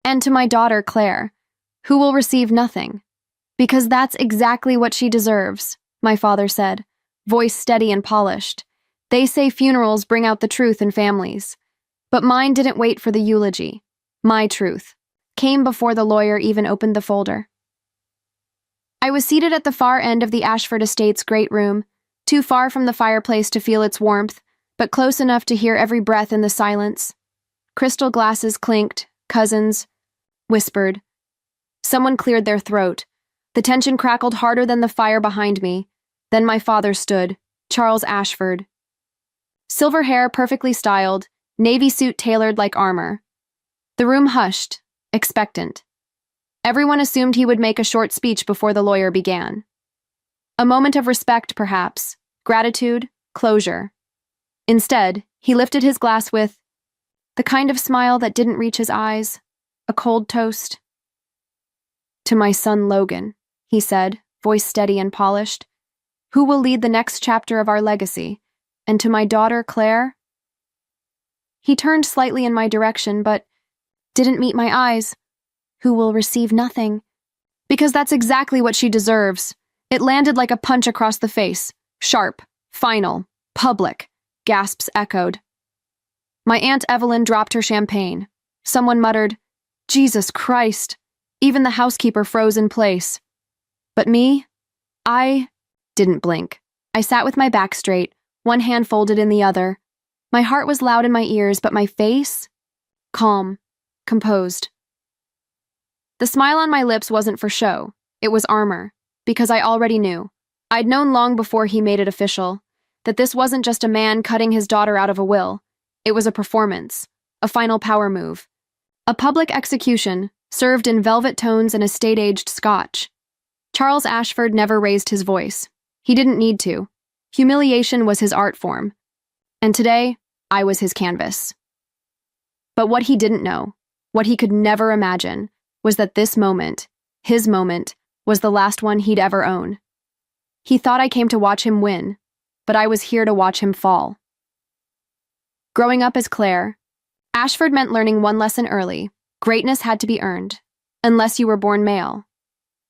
And to my daughter, Claire, who will receive nothing. Because that's exactly what she deserves, my father said, voice steady and polished. They say funerals bring out the truth in families. But mine didn't wait for the eulogy. My truth came before the lawyer even opened the folder. I was seated at the far end of the Ashford Estate's great room, too far from the fireplace to feel its warmth, but close enough to hear every breath in the silence. Crystal glasses clinked, cousins whispered. Someone cleared their throat. The tension crackled harder than the fire behind me. Then my father stood, Charles Ashford. Silver hair perfectly styled, navy suit tailored like armor. The room hushed, expectant. Everyone assumed he would make a short speech before the lawyer began. A moment of respect, perhaps, gratitude, closure. Instead, he lifted his glass with the kind of smile that didn't reach his eyes, a cold toast. To my son Logan, he said, voice steady and polished, who will lead the next chapter of our legacy, and to my daughter Claire. He turned slightly in my direction, but didn't meet my eyes. Who will receive nothing. Because that's exactly what she deserves. It landed like a punch across the face. Sharp, final, public. Gasps echoed. My Aunt Evelyn dropped her champagne. Someone muttered, Jesus Christ. Even the housekeeper froze in place. But me? I didn't blink. I sat with my back straight, one hand folded in the other. My heart was loud in my ears, but my face? Calm, composed. The smile on my lips wasn't for show. It was armor, because I already knew. I'd known long before he made it official, that this wasn't just a man cutting his daughter out of a will. It was a performance, a final power move. A public execution, served in velvet tones and estate-aged scotch. Charles Ashford never raised his voice. He didn't need to. Humiliation was his art form. And today, I was his canvas. But what he didn't know, what he could never imagine, was that this moment, his moment, was the last one he'd ever own. He thought I came to watch him win, but I was here to watch him fall. Growing up as Claire, Ashford meant learning one lesson early. Greatness had to be earned, unless you were born male.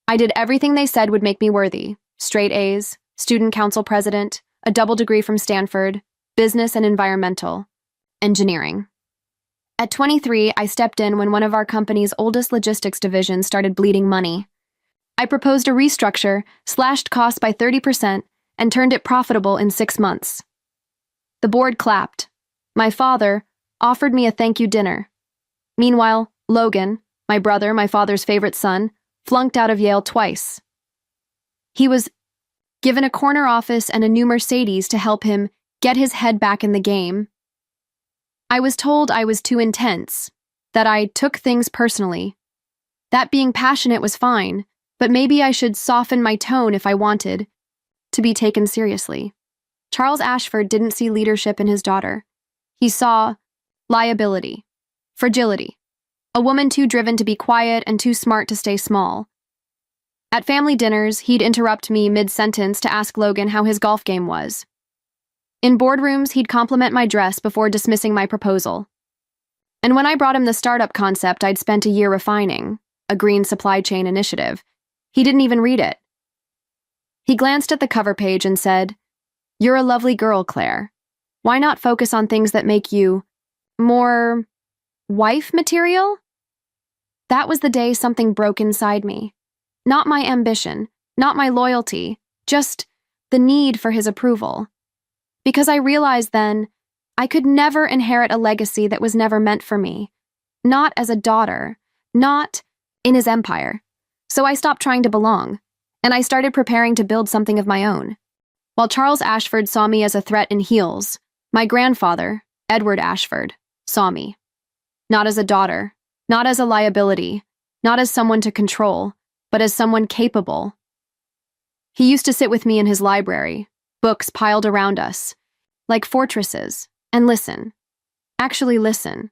I did everything they said would make me worthy. Straight A's, student council president, a double degree from Stanford, business and environmental, engineering. At 23, I stepped in when one of our company's oldest logistics divisions started bleeding money. I proposed a restructure, slashed costs by 30%, and turned it profitable in 6 months. The board clapped. My father offered me a thank you dinner. Meanwhile, Logan, my brother, my father's favorite son, flunked out of Yale twice. He was given a corner office and a new Mercedes to help him get his head back in the game. I was told I was too intense, that I took things personally. That being passionate was fine, but maybe I should soften my tone if I wanted to be taken seriously. Charles Ashford didn't see leadership in his daughter. He saw liability, fragility, a woman too driven to be quiet and too smart to stay small. At family dinners, he'd interrupt me mid-sentence to ask Logan how his golf game was. In boardrooms, he'd compliment my dress before dismissing my proposal. And when I brought him the startup concept I'd spent a year refining, a green supply chain initiative, he didn't even read it. He glanced at the cover page and said, "You're a lovely girl, Claire. Why not focus on things that make you more wife material?" That was the day something broke inside me. Not my ambition, not my loyalty, just the need for his approval. Because I realized then, I could never inherit a legacy that was never meant for me. Not as a daughter, not in his empire. So I stopped trying to belong, and I started preparing to build something of my own. While Charles Ashford saw me as a threat in heels, my grandfather, Edward Ashford, saw me. Not as a daughter, not as a liability, not as someone to control, but as someone capable. He used to sit with me in his library, books piled around us, like fortresses, and listen. Actually listen.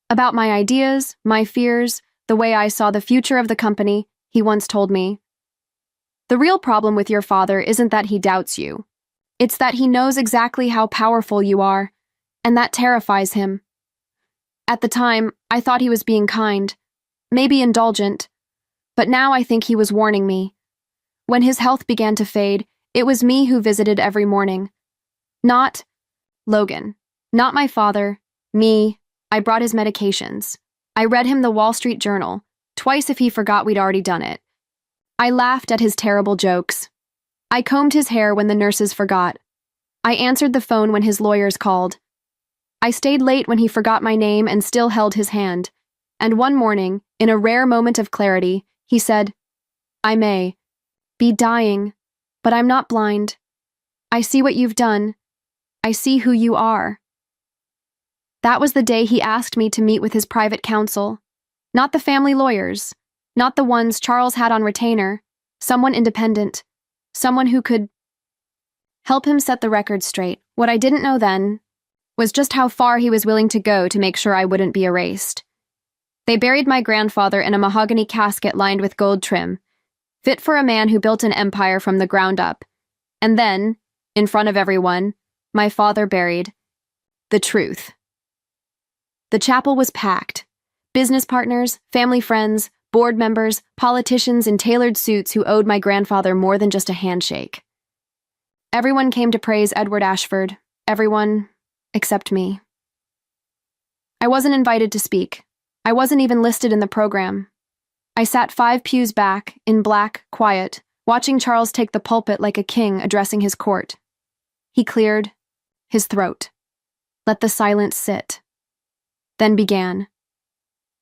About my ideas, my fears, the way I saw the future of the company, he once told me. The real problem with your father isn't that he doubts you. It's that he knows exactly how powerful you are, and that terrifies him. At the time, I thought he was being kind, maybe indulgent. But now I think he was warning me. When his health began to fade, it was me who visited every morning. Not Logan. Not my father. Me. I brought his medications. I read him the Wall Street Journal, twice if he forgot we'd already done it. I laughed at his terrible jokes. I combed his hair when the nurses forgot. I answered the phone when his lawyers called. I stayed late when he forgot my name and still held his hand. And one morning, in a rare moment of clarity, he said, "I may be dying, but I'm not blind. I see what you've done. I see who you are." That was the day he asked me to meet with his private counsel. Not the family lawyers, not the ones Charles had on retainer, someone independent, someone who could help him set the record straight. What I didn't know then was just how far he was willing to go to make sure I wouldn't be erased. They buried my grandfather in a mahogany casket lined with gold trim, fit for a man who built an empire from the ground up. And then, in front of everyone, my father buried the truth. The chapel was packed. Business partners, family friends, board members, politicians in tailored suits who owed my grandfather more than just a handshake. Everyone came to praise Edward Ashford. Everyone except me. I wasn't invited to speak. I wasn't even listed in the program. I sat 5 pews back, in black, quiet, watching Charles take the pulpit like a king addressing his court. He cleared his throat, let the silence sit, then began.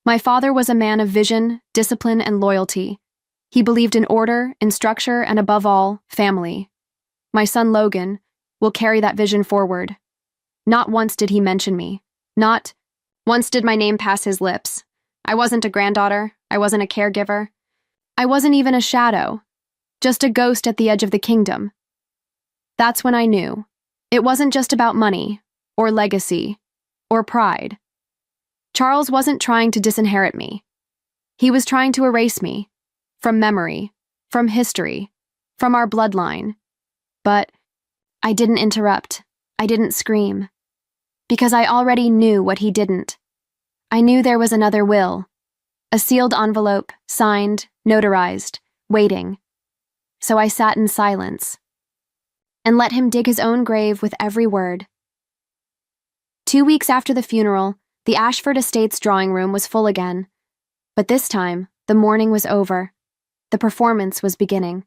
My father was a man of vision, discipline, and loyalty. He believed in order, in structure, and above all, family. My son Logan will carry that vision forward. Not once did he mention me. Not once did my name pass his lips. I wasn't a granddaughter. I wasn't a caregiver. I wasn't even a shadow. Just a ghost at the edge of the kingdom. That's when I knew. It wasn't just about money, or legacy, or pride. Charles wasn't trying to disinherit me. He was trying to erase me. From memory, from history, from our bloodline. But I didn't interrupt. I didn't scream. Because I already knew what he didn't. I knew there was another will. A sealed envelope, signed, notarized, waiting. So I sat in silence and let him dig his own grave with every word. 2 weeks after the funeral, the Ashford Estates drawing room was full again. But this time, the mourning was over. The performance was beginning.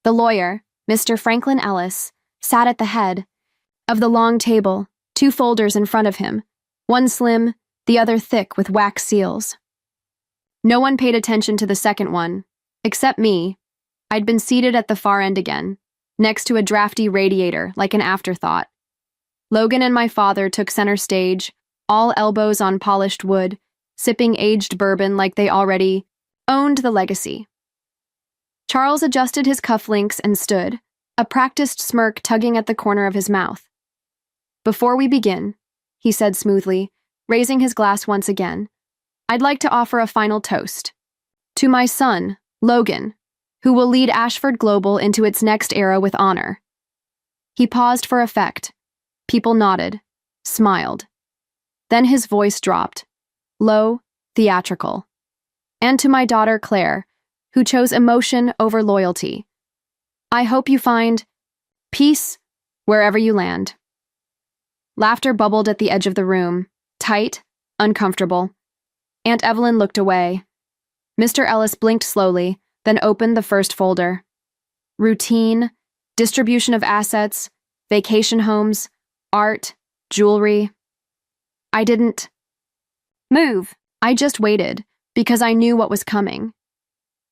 The lawyer, Mr. Franklin Ellis, sat at the head of the long table, 2 folders in front of him, one slim, the other thick with wax seals. No one paid attention to the second one, except me. I'd been seated at the far end again, next to a drafty radiator like an afterthought. Logan and my father took center stage, all elbows on polished wood, sipping aged bourbon like they already owned the legacy. Charles adjusted his cufflinks and stood, a practiced smirk tugging at the corner of his mouth. "Before we begin," he said smoothly, raising his glass once again, "I'd like to offer a final toast. To my son, Logan, who will lead Ashford Global into its next era with honor." He paused for effect. People nodded, smiled. Then his voice dropped, low, theatrical. "And to my daughter Claire, who chose emotion over loyalty. I hope you find peace wherever you land." Laughter bubbled at the edge of the room, tight, uncomfortable. Aunt Evelyn looked away. Mr. Ellis blinked slowly, then opened the first folder. Routine, distribution of assets, vacation homes, art, jewelry. I didn't move. I just waited, because I knew what was coming.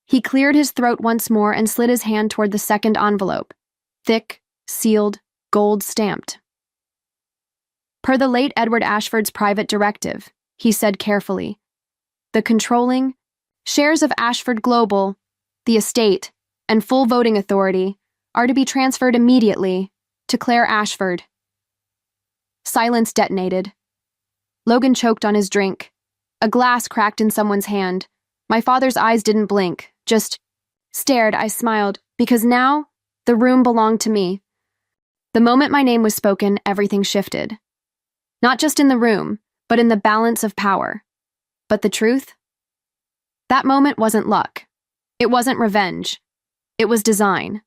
He cleared his throat once more and slid his hand toward the second envelope. Thick, sealed, gold-stamped. "Per the late Edward Ashford's private directive," he said carefully, "the controlling shares of Ashford Global, the estate, and full voting authority are to be transferred immediately to Claire Ashford." Silence detonated. Logan choked on his drink. A glass cracked in someone's hand. My father's eyes didn't blink, just stared. I smiled, because now the room belonged to me. The moment my name was spoken, everything shifted. Not just in the room, but in the balance of power. But the truth? That moment wasn't luck. It wasn't revenge. It was design.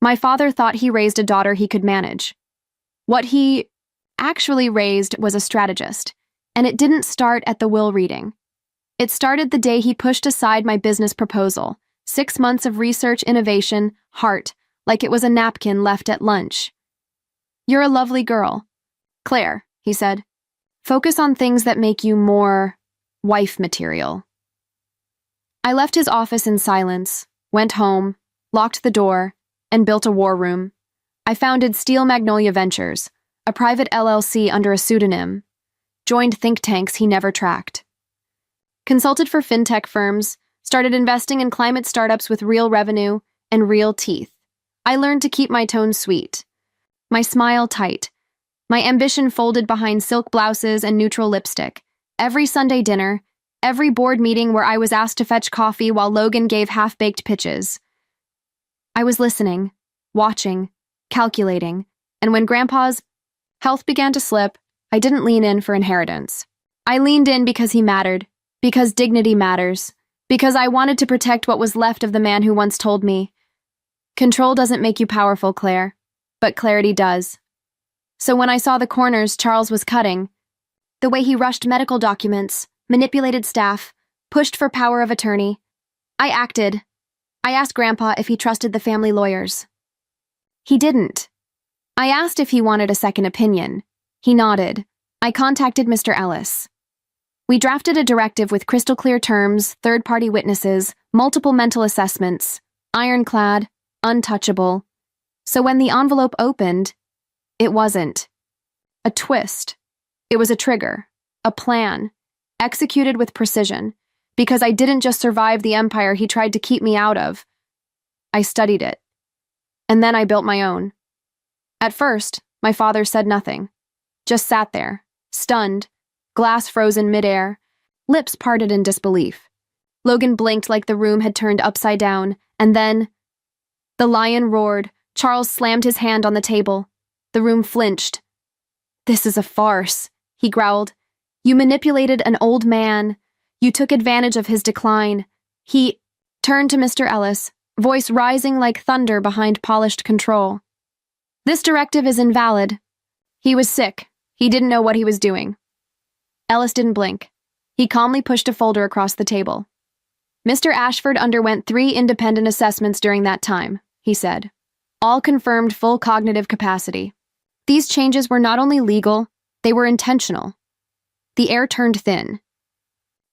My father thought he raised a daughter he could manage. What he actually raised was a strategist, and it didn't start at the will reading. It started the day he pushed aside my business proposal, 6 months of research, innovation, heart, like it was a napkin left at lunch. "You're a lovely girl, Claire," he said. "Focus on things that make you more wife material." I left his office in silence, went home, locked the door, and built a war room. I founded Steel Magnolia Ventures, a private LLC under a pseudonym, joined think tanks he never tracked, consulted for fintech firms, started investing in climate startups with real revenue and real teeth. I learned to keep my tone sweet, my smile tight, my ambition folded behind silk blouses and neutral lipstick. Every Sunday dinner, every board meeting where I was asked to fetch coffee while Logan gave half-baked pitches. I was listening, watching, calculating, and when Grandpa's health began to slip, I didn't lean in for inheritance. I leaned in because he mattered, because dignity matters, because I wanted to protect what was left of the man who once told me, "Control doesn't make you powerful, Claire, but clarity does." So when I saw the corners Charles was cutting, the way he rushed medical documents, manipulated staff, pushed for power of attorney, I acted. I asked Grandpa if he trusted the family lawyers. He didn't. I asked if he wanted a second opinion. He nodded. I contacted Mr. Ellis. We drafted a directive with crystal clear terms, third-party witnesses, multiple mental assessments, ironclad, untouchable. So when the envelope opened, it wasn't a twist. It was a trigger, a plan, executed with precision, because I didn't just survive the empire he tried to keep me out of. I studied it. And then I built my own. At first, my father said nothing, just sat there, stunned, glass frozen midair, lips parted in disbelief. Logan blinked like the room had turned upside down, and then the lion roared. Charles slammed his hand on the table. The room flinched. "This is a farce," he growled. "You manipulated an old man. You took advantage of his decline." He turned to Mr. Ellis, voice rising like thunder behind polished control. "This directive is invalid." He was sick. He didn't know what he was doing. Ellis didn't blink. He calmly pushed a folder across the table. "Mr. Ashford underwent 3 independent assessments during that time," he said. "All confirmed full cognitive capacity. These changes were not only legal, they were intentional." The air turned thin.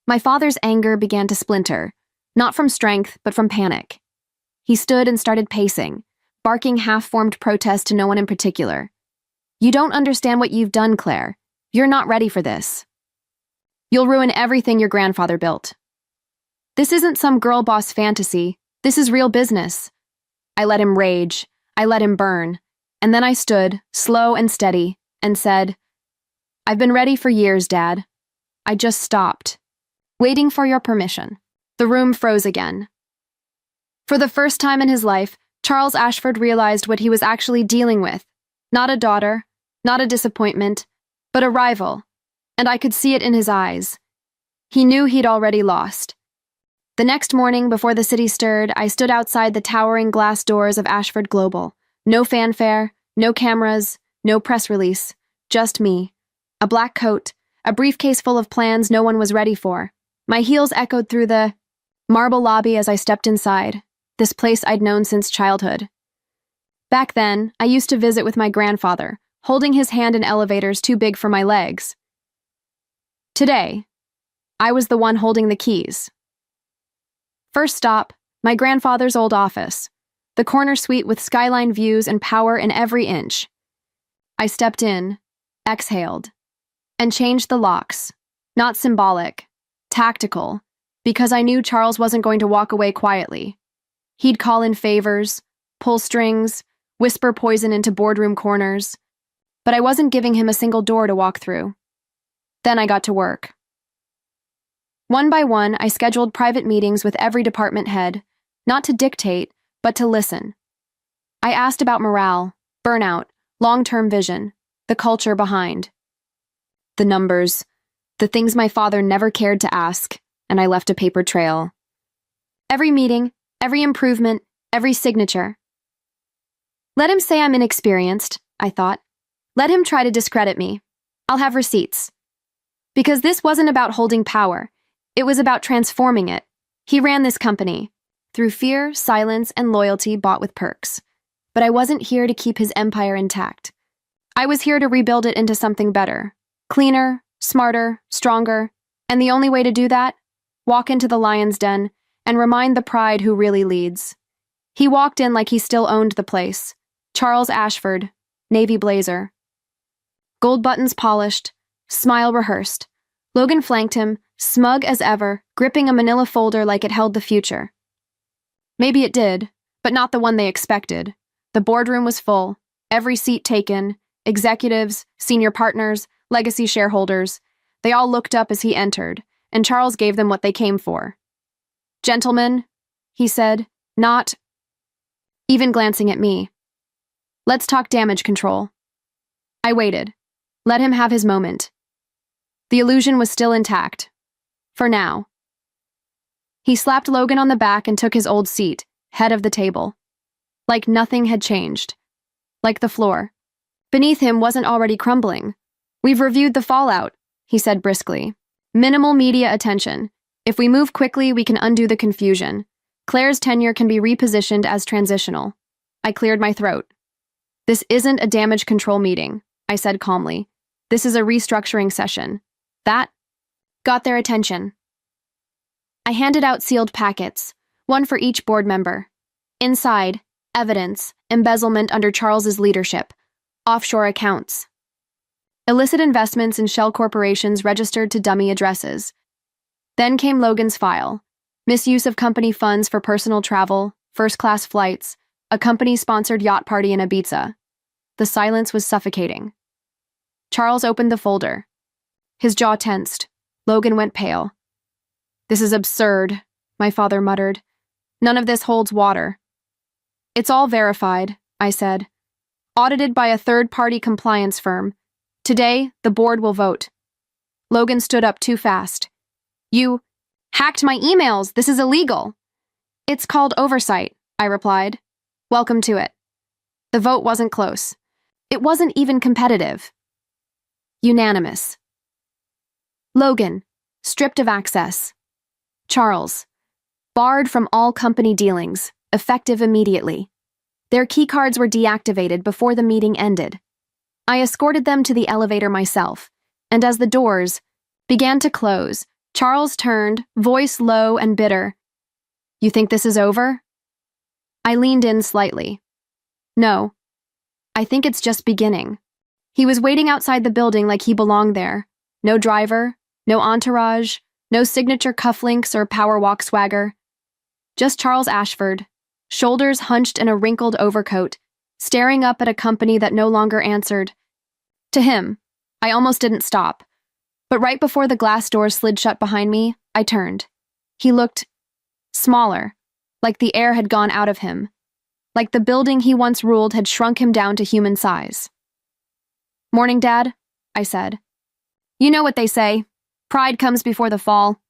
My father's anger began to splinter, not from strength, but from panic. He stood and started pacing, barking half-formed protest to no one in particular. "You don't understand what you've done, Claire. You're not ready for this. You'll ruin everything your grandfather built. This isn't some girl boss fantasy. This is real business." I let him rage. I let him burn. And then I stood, slow and steady, and said, "I've been ready for years, Dad. I just stopped, waiting for your permission." The room froze again. For the first time in his life, Charles Ashford realized what he was actually dealing with. Not a daughter, not a disappointment, but a rival, and I could see it in his eyes. He knew he'd already lost. The next morning, before the city stirred, I stood outside the towering glass doors of Ashford Global. No fanfare, no cameras, no press release, just me. A black coat, a briefcase full of plans no one was ready for. My heels echoed through the marble lobby as I stepped inside, this place I'd known since childhood. Back then, I used to visit with my grandfather, holding his hand in elevators too big for my legs. Today, I was the one holding the keys. First stop, my grandfather's old office, the corner suite with skyline views and power in every inch. I stepped in, exhaled, and changed the locks, not symbolic, tactical, because I knew Charles wasn't going to walk away quietly. He'd call in favors, pull strings, whisper poison into boardroom corners, but I wasn't giving him a single door to walk through. Then I got to work. One by one, I scheduled private meetings with every department head, not to dictate, but to listen. I asked about morale, burnout, long-term vision, the culture behind. The numbers, the things my father never cared to ask, and I left a paper trail. Every meeting, every improvement, every signature. Let him say I'm inexperienced, I thought. Let him try to discredit me. I'll have receipts. Because this wasn't about holding power. It was about transforming it. He ran this company, through fear, silence, and loyalty bought with perks. But I wasn't here to keep his empire intact. I was here to rebuild it into something better. Cleaner, smarter, stronger. And the only way to do that? Walk into the lion's den and remind the pride who really leads. He walked in like he still owned the place. Charles Ashford, navy blazer. Gold buttons polished, smile rehearsed. Logan flanked him, smug as ever, gripping a manila folder like it held the future. Maybe it did, but not the one they expected. The boardroom was full, every seat taken, executives, senior partners, legacy shareholders. They all looked up as he entered, and Charles gave them what they came for. "Gentlemen," he said, not even glancing at me. "Let's talk damage control." I waited. Let him have his moment. The illusion was still intact. For now. He slapped Logan on the back and took his old seat, head of the table. Like nothing had changed. Like the floor. Beneath him wasn't already crumbling. "We've reviewed the fallout," he said briskly. "Minimal media attention. If we move quickly, we can undo the confusion. Claire's tenure can be repositioned as transitional." I cleared my throat. "This isn't a damage control meeting," I said calmly. "This is a restructuring session." That got their attention. I handed out sealed packets, one for each board member. Inside, evidence, embezzlement under Charles's leadership, offshore accounts. Illicit investments in shell corporations registered to dummy addresses. Then came Logan's file. Misuse of company funds for personal travel, first-class flights, a company-sponsored yacht party in Ibiza. The silence was suffocating. Charles opened the folder. His jaw tensed. Logan went pale. "This is absurd," my father muttered. "None of this holds water." "It's all verified," I said. "Audited by a third-party compliance firm. Today, the board will vote." Logan stood up too fast. "You hacked my emails! This is illegal!" "It's called oversight," I replied. "Welcome to it." The vote wasn't close. It wasn't even competitive. Unanimous. Logan, stripped of access. Charles, barred from all company dealings, effective immediately. Their keycards were deactivated before the meeting ended. I escorted them to the elevator myself, and as the doors began to close, Charles turned, voice low and bitter. "You think this is over?" I leaned in slightly. "No. I think it's just beginning." He was waiting outside the building like he belonged there. No driver, no entourage, no signature cufflinks or power walk swagger. Just Charles Ashford, shoulders hunched in a wrinkled overcoat, staring up at a company that no longer answered. To him, I almost didn't stop. But right before the glass door slid shut behind me, I turned. He looked smaller, like the air had gone out of him, like the building he once ruled had shrunk him down to human size. "Morning, Dad," I said. "You know what they say. Pride comes before the fall."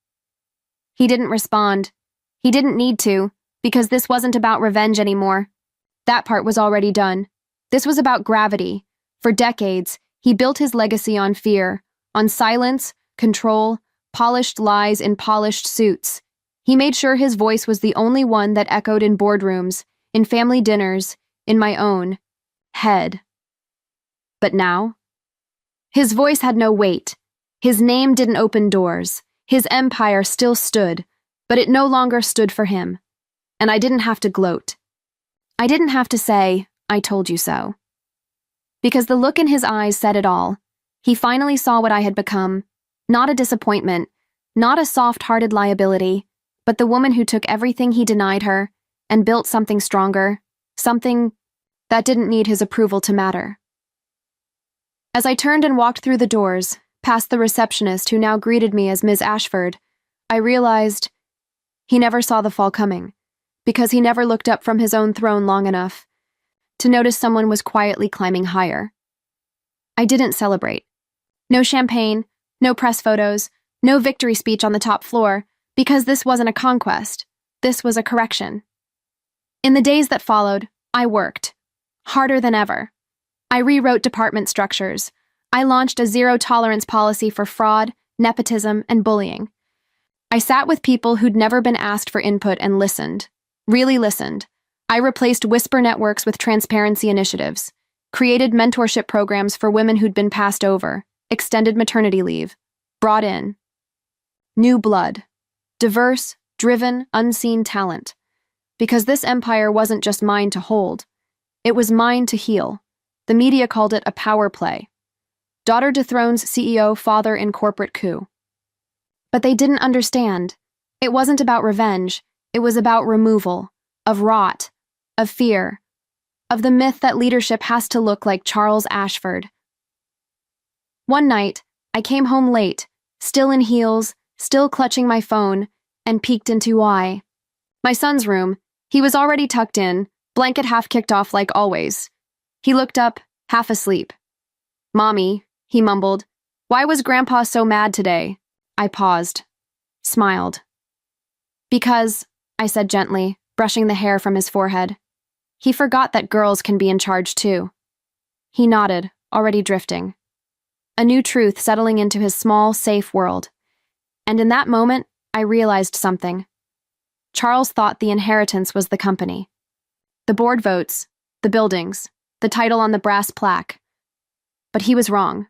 He didn't respond. He didn't need to, because this wasn't about revenge anymore. That part was already done. This was about gravity. For decades, he built his legacy on fear, on silence, control, polished lies in polished suits. He made sure his voice was the only one that echoed in boardrooms, in family dinners, in my own head. But now? His voice had no weight. His name didn't open doors. His empire still stood, but it no longer stood for him. And I didn't have to gloat. I didn't have to say, "I told you so." Because the look in his eyes said it all. He finally saw what I had become. Not a disappointment, not a soft-hearted liability, but the woman who took everything he denied her and built something stronger, something that didn't need his approval to matter. As I turned and walked through the doors, past the receptionist who now greeted me as Ms. Ashford, I realized he never saw the fall coming, because he never looked up from his own throne long enough to notice someone was quietly climbing higher. I didn't celebrate. No champagne, no press photos, no victory speech on the top floor, Because this wasn't a conquest, this was a correction. In the days that followed, I worked, harder than ever. I rewrote department structures. I launched a zero-tolerance policy for fraud, nepotism, and bullying. I sat with people who'd never been asked for input and listened. Really listened. I replaced whisper networks with transparency initiatives, created mentorship programs for women who'd been passed over, extended maternity leave, brought in new blood, diverse, driven, unseen talent. Because this empire wasn't just mine to hold, it was mine to heal. The media called it a power play. Daughter dethrones CEO, father in corporate coup. But they didn't understand. It wasn't about revenge, it was about removal, of rot, of fear, of the myth that leadership has to look like Charles Ashford. One night, I came home late, still in heels, still clutching my phone, and peeked into my son's room. He was already tucked in, blanket half kicked off like always. He looked up, half asleep. "Mommy," he mumbled, "why was Grandpa so mad today?" I paused, smiled. "Because," I said gently, brushing the hair from his forehead. "He forgot that girls can be in charge too." He nodded, already drifting. A new truth settling into his small, safe world. And in that moment, I realized something. Charles thought the inheritance was the company. The board votes, the buildings, the title on the brass plaque. But he was wrong.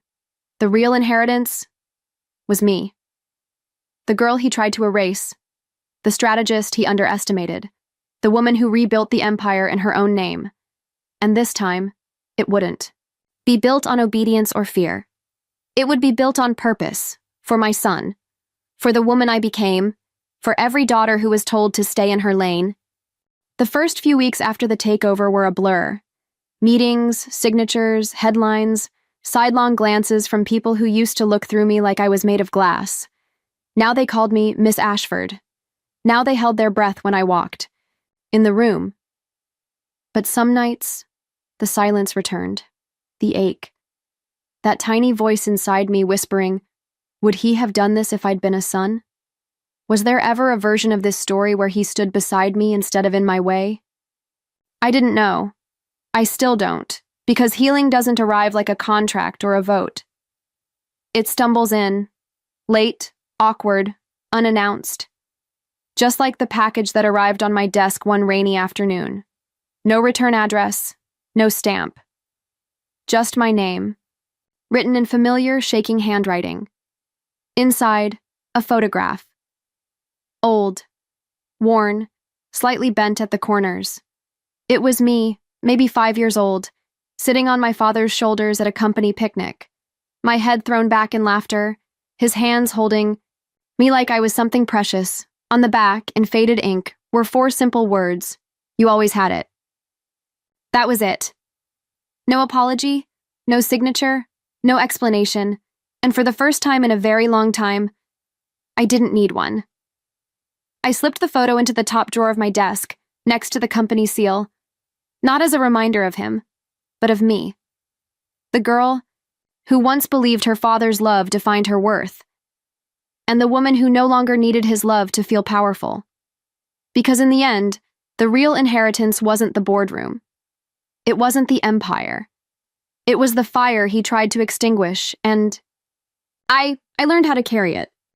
The real inheritance was me. The girl he tried to erase, the strategist he underestimated, the woman who rebuilt the empire in her own name. And this time, it wouldn't be built on obedience or fear. It would be built on purpose, for my son, for the woman I became, for every daughter who was told to stay in her lane. The first few weeks after the takeover were a blur. Meetings, signatures, headlines, sidelong glances from people who used to look through me like I was made of glass. Now they called me Miss Ashford. Now they held their breath when I walked in the room. But some nights, the silence returned, the ache. That tiny voice inside me whispering, would he have done this if I'd been a son? Was there ever a version of this story where he stood beside me instead of in my way? I didn't know. I still don't, because healing doesn't arrive like a contract or a vote. It stumbles in, late, awkward, unannounced. Just like the package that arrived on my desk one rainy afternoon. No return address, no stamp. Just my name, written in familiar, shaking handwriting. Inside, a photograph. Old, worn, slightly bent at the corners. It was me, maybe 5 years old, sitting on my father's shoulders at a company picnic, my head thrown back in laughter, his hands holding me like I was something precious. On the back, in faded ink, were 4 simple words, "You always had it." That was it. No apology, no signature, no explanation, and for the first time in a very long time, I didn't need one. I slipped the photo into the top drawer of my desk, next to the company seal, not as a reminder of him, but of me. The girl who once believed her father's love defined her worth, and the woman who no longer needed his love to feel powerful. Because in the end, the real inheritance wasn't the boardroom. It wasn't the empire. It was the fire he tried to extinguish, and I learned how to carry it.